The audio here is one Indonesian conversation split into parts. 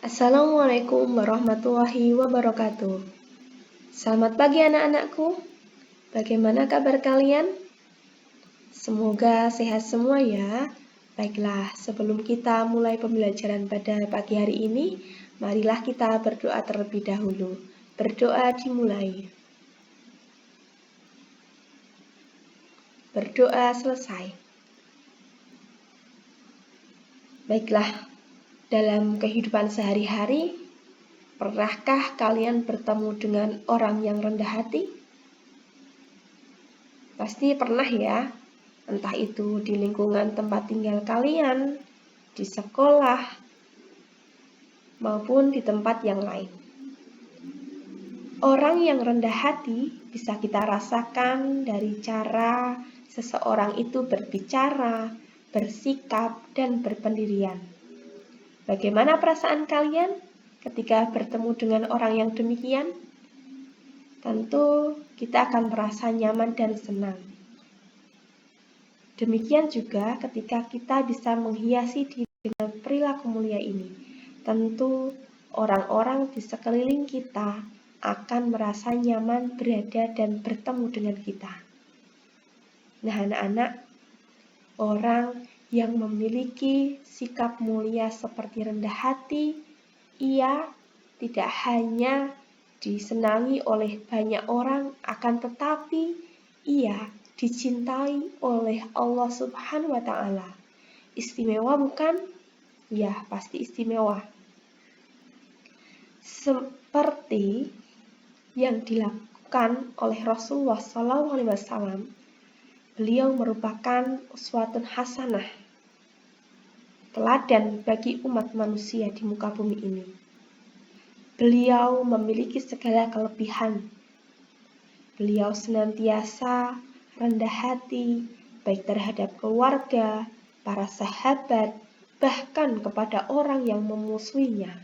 Assalamualaikum warahmatullahi wabarakatuh. Selamat pagi anak-anakku. Bagaimana kabar kalian? Semoga sehat semua ya. Baiklah, sebelum kita mulai pembelajaran pada pagi hari ini, marilah kita berdoa terlebih dahulu. Berdoa dimulai. Berdoa selesai. Baiklah, dalam kehidupan sehari-hari, pernahkah kalian bertemu dengan orang yang rendah hati? Pasti pernah ya, entah itu di lingkungan tempat tinggal kalian, di sekolah, maupun di tempat yang lain. Orang yang rendah hati bisa kita rasakan dari cara seseorang itu berbicara, bersikap, dan berpendirian. Bagaimana perasaan kalian ketika bertemu dengan orang yang demikian? Tentu kita akan merasa nyaman dan senang. Demikian juga ketika kita bisa menghiasi diri dengan perilaku mulia ini. Tentu orang-orang di sekeliling kita akan merasa nyaman berada dan bertemu dengan kita. Nah anak-anak, orang yang memiliki sikap mulia seperti rendah hati, ia tidak hanya disenangi oleh banyak orang, akan tetapi ia dicintai oleh Allah Subhanahu wa Ta'ala. Istimewa bukan? Ya, pasti istimewa. Seperti yang dilakukan oleh Rasulullah SAW, beliau merupakan uswatun hasanah, teladan bagi umat manusia di muka bumi ini. Beliau memiliki segala kelebihan. Beliau senantiasa rendah hati, baik terhadap keluarga, para sahabat, bahkan kepada orang yang memusuhinya.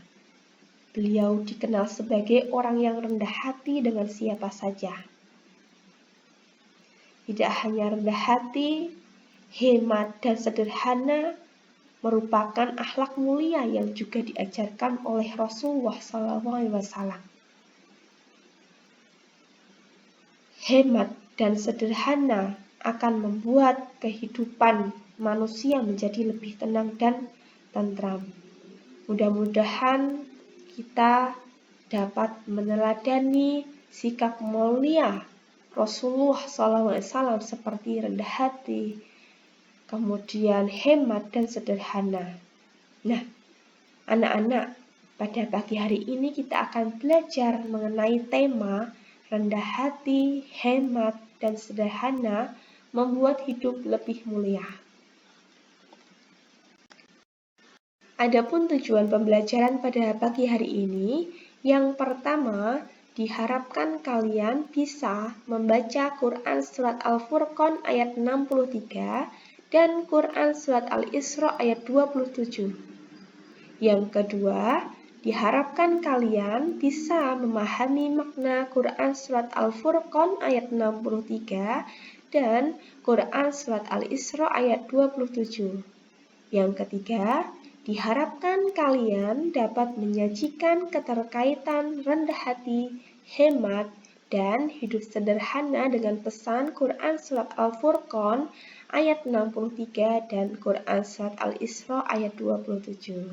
Beliau dikenal sebagai orang yang rendah hati dengan siapa saja. Tidak hanya rendah hati, hemat dan sederhana merupakan akhlak mulia yang juga diajarkan oleh Rasulullah SAW. Hemat dan sederhana akan membuat kehidupan manusia menjadi lebih tenang dan tentram. Mudah-mudahan kita dapat meneladani sikap mulia Rasulullah SAW seperti rendah hati, kemudian hemat dan sederhana. Nah, anak-anak, pada pagi hari ini kita akan belajar mengenai tema rendah hati, hemat, dan sederhana membuat hidup lebih mulia. Adapun tujuan pembelajaran pada pagi hari ini, yang pertama, diharapkan kalian bisa membaca Quran Surat Al-Furqan ayat 63 dan Quran Surat Al-Isra ayat 27. Yang kedua, diharapkan kalian bisa memahami makna Quran Surat Al-Furqan ayat 63 dan Quran Surat Al-Isra ayat 27. Yang ketiga, diharapkan kalian dapat menyajikan keterkaitan rendah hati, hemat, dan hidup sederhana dengan pesan Quran Surat Al-Furqan ayat 63 dan Quran Surat Al-Isra ayat 27.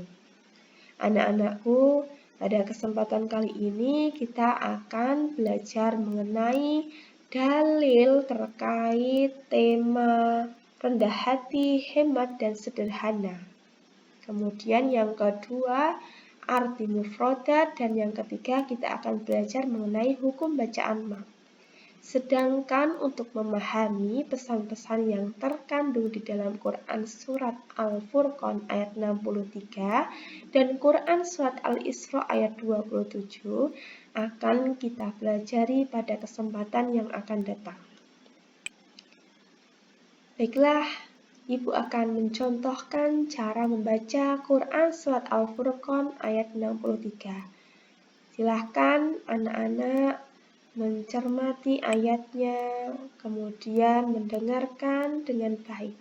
Anak-anakku, pada kesempatan kali ini kita akan belajar mengenai dalil terkait tema rendah hati, hemat, dan sederhana. Kemudian yang kedua, arti mufradat, dan yang ketiga kita akan belajar mengenai hukum bacaan mat. Sedangkan untuk memahami pesan-pesan yang terkandung di dalam Quran Surat Al-Furqan ayat 63 dan Quran Surat Al-Isra ayat 27 akan kita pelajari pada kesempatan yang akan datang. Baiklah, Ibu akan mencontohkan cara membaca Quran Surat Al-Furqan ayat 63. Silahkan anak-anak mencermati ayatnya, kemudian mendengarkan dengan baik.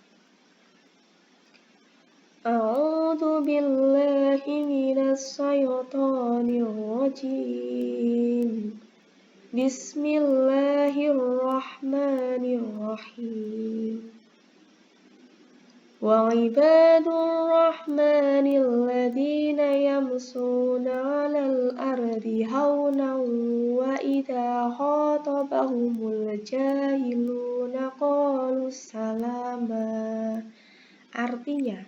A'udzu billahi minas minasyaitonir rajim. Bismillahirrahmanirrahim. Wa ibadur rahmanil ladzina yamshuna 'alal ardi haunan wa idza khatabahumul jahiluna qalu salama. Artinya,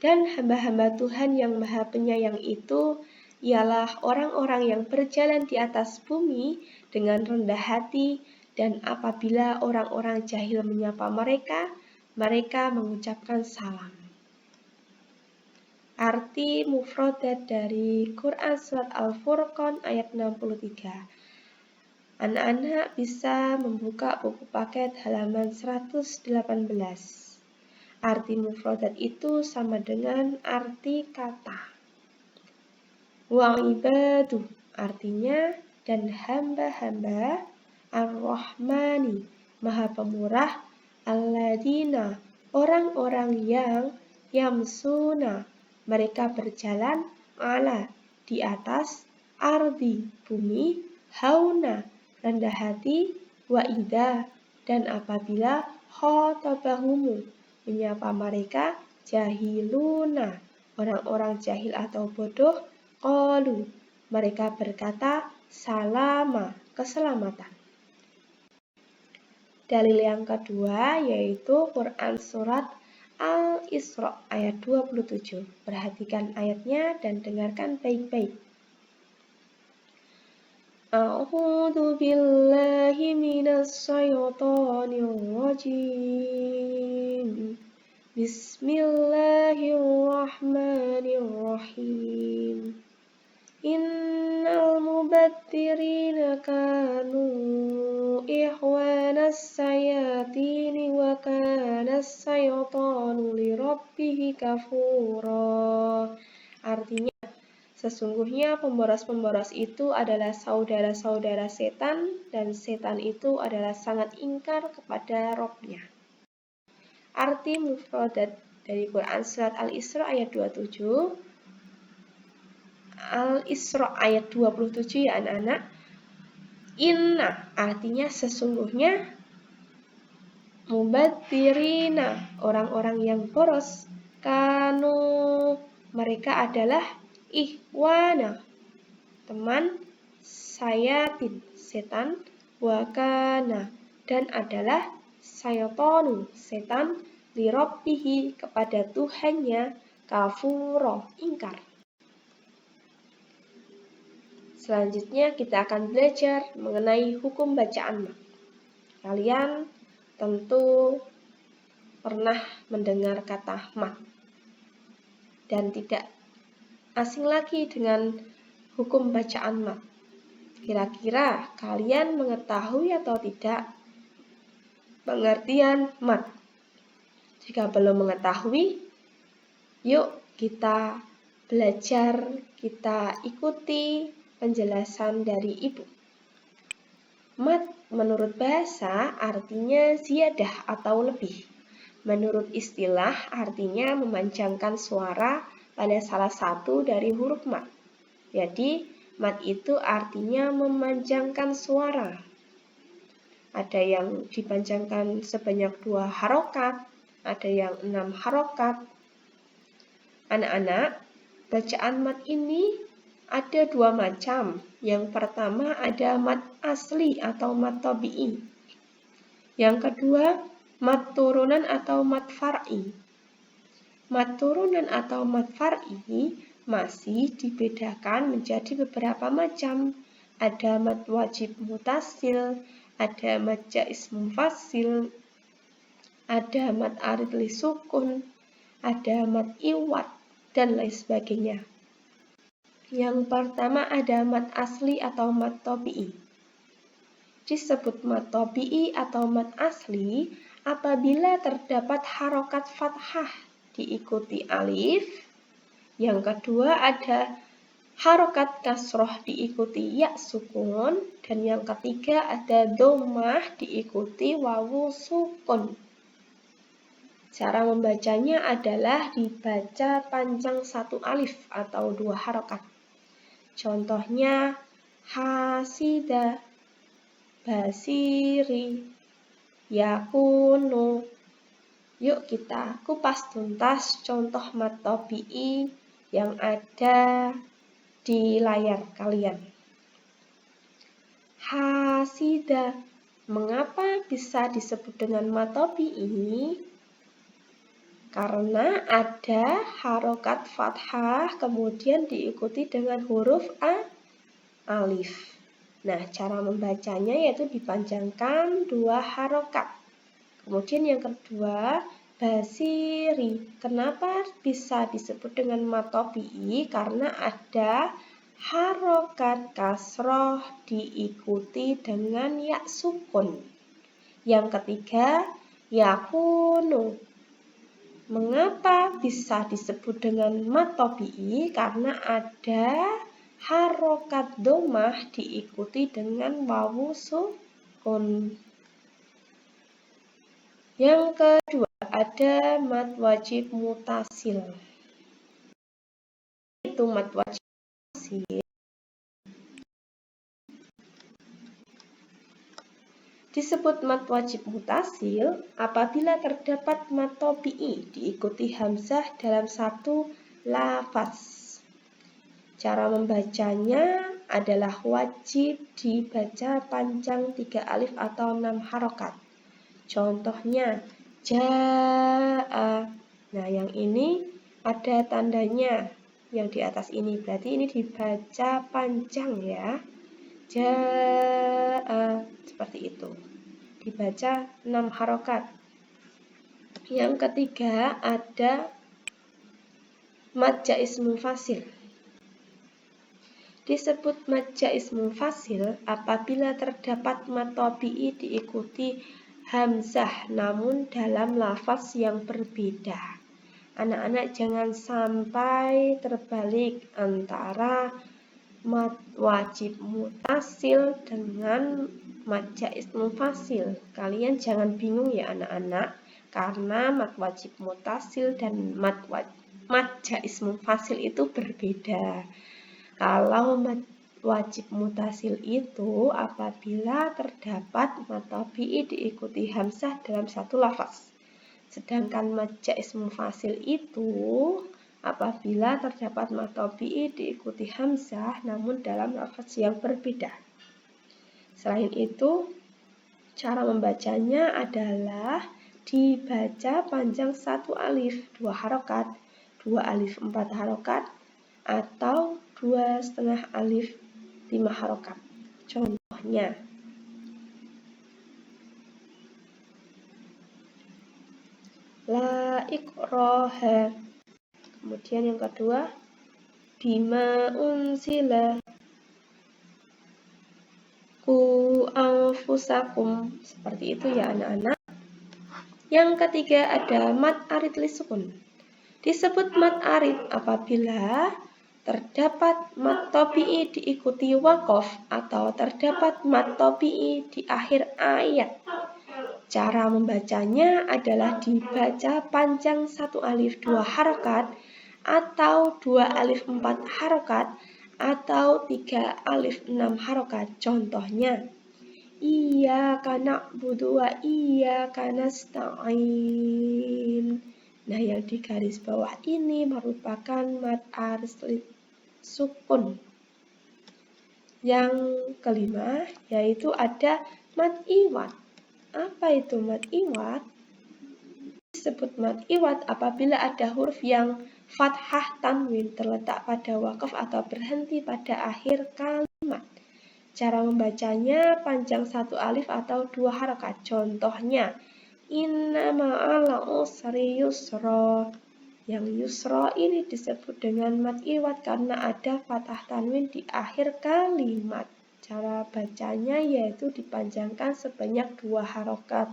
dan hamba-hamba Tuhan yang Maha Penyayang itu ialah orang-orang yang berjalan di atas bumi dengan rendah hati, dan apabila orang-orang jahil menyapa mereka, mereka mengucapkan salam. Arti mufradat dari Quran Surat Al-Furqan ayat 63. Anak-anak bisa membuka buku paket halaman 118. Arti mufradat itu sama dengan arti kata. Wa ibadu artinya dan hamba-hamba, ar-Rahmani Maha Pemurah, alladzina orang-orang yang yamsuna mereka berjalan ala di atas ardi bumi, hauna rendah hati, wa idza dan apabila khatabahumu menyapa mereka, jahiluna orang-orang jahil atau bodoh, qalu mereka berkata salama keselamatan. Dalil yang kedua yaitu Quran Surat Al-Isra ayat 27. Perhatikan ayatnya dan dengarkan baik-baik. A'udzu billahi minasyaitonir rajim. Bismillahirrahmanirrahim. Innal mubattirina kanu ikhwanas sayatini wa kanas syaitanu lirabbih kafura. Artinya, sesungguhnya pemboros-pemboros itu adalah saudara-saudara setan, dan setan itu adalah sangat ingkar kepada Rabb-nya. Arti mufradat dari Quran Surat Al-Isra ayat 27. Al-Isra ayat 27 ya anak-anak. Inna artinya sesungguhnya, mubattirina orang-orang yang boros, kanu mereka adalah ikhwana teman, sayatin setan, wakana dan adalah syaitonu setan, lirabbihi kepada Tuhannya, kafuro ingkar. Selanjutnya kita akan belajar mengenai hukum bacaan mat. Kalian tentu pernah mendengar kata mat dan tidak asing lagi dengan hukum bacaan mat. Kira-kira kalian mengetahui atau tidak pengertian mat? Jika belum mengetahui, yuk kita belajar, kita ikuti penjelasan dari Ibu. Mat menurut bahasa artinya ziyadah atau lebih. Menurut istilah artinya memanjangkan suara pada salah satu dari huruf mat. Jadi mat itu artinya memanjangkan suara. Ada yang dipanjangkan sebanyak 2 harokat, ada yang 6 harokat. Anak-anak, bacaan mat ini ada 2 macam. Yang pertama ada mat asli atau mat tabi'i. Yang kedua, mat turunan atau mat far'i. Mat turunan atau mat far'i masih dibedakan menjadi beberapa macam. Ada mat wajib mutasil, ada mat jaiz mufasil, ada mat arid li sukun, ada mat iwad, dan lain sebagainya. Yang pertama ada mat asli atau mat tabi'i. Disebut mat tabi'i atau mat asli apabila terdapat harokat fathah diikuti alif. Yang kedua ada harokat kasroh diikuti ya sukun. Dan yang ketiga ada dhammah diikuti wawu sukun. Cara membacanya adalah dibaca panjang satu alif atau 2 harokat. Contohnya hasida, basiri, yakunu. Yuk kita kupas tuntas contoh mad tabi'i yang ada di layar kalian. Hasida, mengapa bisa disebut dengan mad tabi'i? Karena ada harokat fathah kemudian diikuti dengan huruf alif. Nah, cara membacanya yaitu dipanjangkan 2 harokat. Kemudian yang kedua, basiri. Kenapa bisa disebut dengan mad tabi'i? Karena ada harokat kasroh diikuti dengan ya sukun. Yang ketiga, yakunu. Mengapa bisa disebut dengan mad tabi'i? Karena ada harokat dhammah diikuti dengan wawu sukun. Yang kedua, ada mad wajib mutasil. Itu mad wajib mutasil. Disebut mad wajib mutasil apabila terdapat mad tabi'i diikuti hamzah dalam satu lafaz. Cara membacanya adalah wajib dibaca panjang 3 alif atau 6 harokat. Contohnya ja'a. Nah, yang ini ada tandanya yang di atas ini. Berarti ini dibaca panjang ya. Ja'a. Seperti itu. Dibaca 6 harokat. Yang ketiga ada mad jaiz munfasil. Disebut mad jaiz munfasil apabila terdapat mad tabi'i diikuti hamzah namun dalam lafaz yang berbeda. Anak-anak jangan sampai terbalik antara mad wajib mutasil dengan mad jaiz munfasil. Kalian jangan bingung ya anak-anak, karena mad wajib mutasil dan mad jaiz munfasil itu berbeda. Kalau mad wajib mutasil itu apabila terdapat mad tabi'i diikuti hamzah dalam satu lafaz. Sedangkan mad jaiz munfasil itu apabila terdapat mad tabi'i diikuti hamzah namun dalam lafaz yang berbeda. Selain itu, cara membacanya adalah dibaca panjang 1 alif 2 harokat, 2 alif 4 harokat, atau 2,5 alif 5 harokat. Contohnya la ikraha. Kemudian yang kedua, bima unsila, ku anfusakum. Seperti itu ya anak-anak. Yang ketiga ada mad arid lisukun. Disebut mad arid apabila terdapat mad tabi'i diikuti waqaf atau terdapat mad tabi'i di akhir ayat. Cara membacanya adalah dibaca panjang 1 alif 2 harokat atau 2 alif 4 harokat atau 3 alif 6 harokat. Contohnya iyyaka na'budu wa iyyaka nasta'in. Nah, yang di garis bawah ini merupakan mad arid sukun. Yang kelima yaitu ada mad iwad. Apa itu mad iwad? Disebut mad iwad apabila ada huruf yang fathah tanwin terletak pada waqaf atau berhenti pada akhir kalimat. Cara membacanya panjang 1 alif atau 2 harokat. Contohnya inna ma'al usri yusra. Yang yusra ini disebut dengan mad iwad karena ada fathah tanwin di akhir kalimat. Cara bacanya yaitu dipanjangkan sebanyak 2 harokat.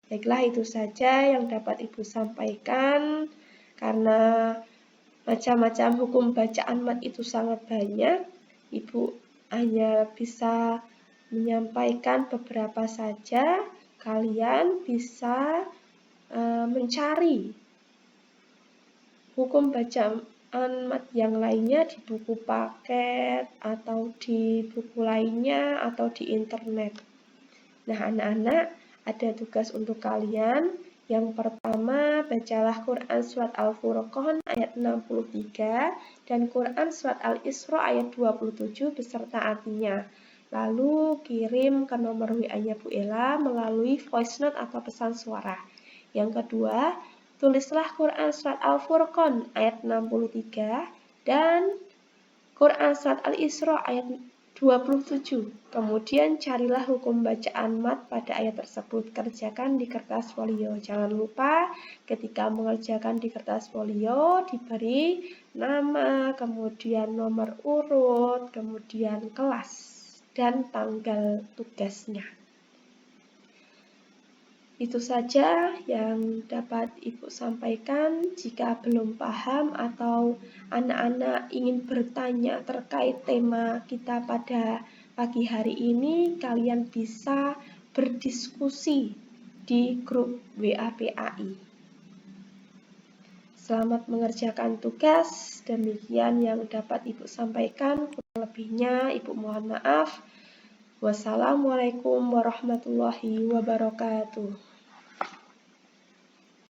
Baiklah, itu saja yang dapat Ibu sampaikan. Karena macam-macam hukum bacaan mad itu sangat banyak, Ibu hanya bisa menyampaikan beberapa saja. Kalian bisa mencari hukum bacaan mat yang lainnya di buku paket atau di buku lainnya atau di internet. Nah, anak-anak, ada tugas untuk kalian. Yang pertama, bacalah Quran Surat Al-Furqan ayat 63 dan Quran Surat Al-Isra ayat 27 beserta artinya. Lalu kirim ke nomor WA-nya Bu Ella melalui voice note atau pesan suara. Yang kedua, tulislah Quran Surat Al-Furqan ayat 63 dan Quran Surat Al-Isra ayat 27. Kemudian carilah hukum bacaan mat pada ayat tersebut. Kerjakan di kertas folio. Jangan lupa ketika mengerjakan di kertas folio diberi nama, kemudian nomor urut, kemudian kelas dan tanggal tugasnya. Itu saja yang dapat Ibu sampaikan. Jika belum paham atau anak-anak ingin bertanya terkait tema kita pada pagi hari ini, kalian bisa berdiskusi di grup WA PAI. Selamat mengerjakan tugas. Demikian yang dapat Ibu sampaikan. Kurang lebihnya Ibu mohon maaf. Wassalamualaikum warahmatullahi wabarakatuh.